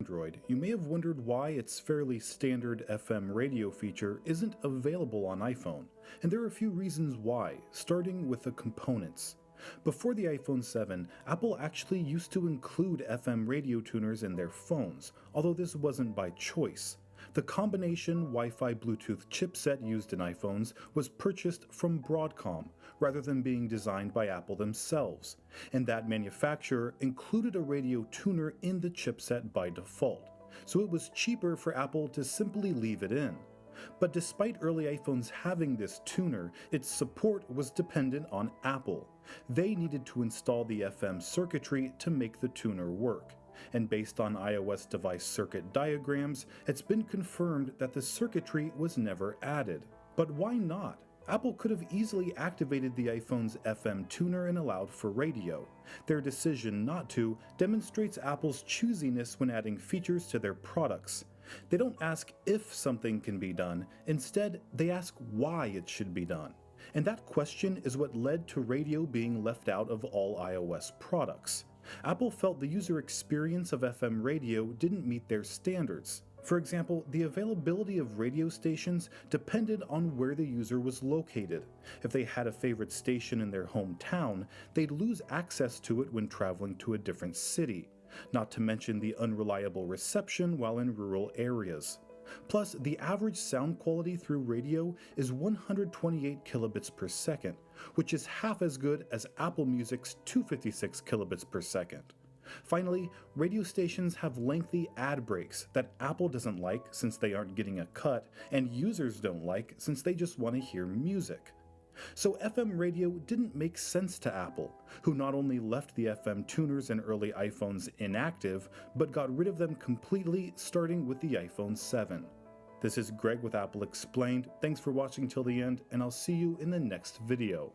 Android, you may have wondered why its fairly standard FM radio feature isn't available on iPhone, and there are a few reasons why, starting with the components. Before the iPhone 7, Apple actually used to include FM radio tuners in their phones, although this wasn't by choice. The combination Wi-Fi Bluetooth chipset used in iPhones was purchased from Broadcom, rather than being designed by Apple themselves, and that manufacturer included a radio tuner in the chipset by default, so it was cheaper for Apple to simply leave it in. But despite early iPhones having this tuner, its support was dependent on Apple. They needed to install the FM circuitry to make the tuner work. And based on iOS device circuit diagrams, it's been confirmed that the circuitry was never added. But why not? Apple could have easily activated the iPhone's FM tuner and allowed for radio. Their decision not to demonstrates Apple's choosiness when adding features to their products. They don't ask if something can be done, instead they ask why it should be done. And that question is what led to radio being left out of all iOS products. Apple felt the user experience of FM radio didn't meet their standards. For example, the availability of radio stations depended on where the user was located. If they had a favorite station in their hometown, they'd lose access to it when traveling to a different city, not to mention the unreliable reception while in rural areas. Plus, the average sound quality through radio is 128 kilobits per second, which is half as good as Apple Music's 256 kilobits per second. Finally, radio stations have lengthy ad breaks that Apple doesn't like since they aren't getting a cut, and users don't like since they just want to hear music. So FM radio didn't make sense to Apple, who not only left the FM tuners in early iPhones inactive, but got rid of them completely starting with the iPhone 7. This is Greg with Apple Explained. Thanks for watching till the end, and I'll see you in the next video.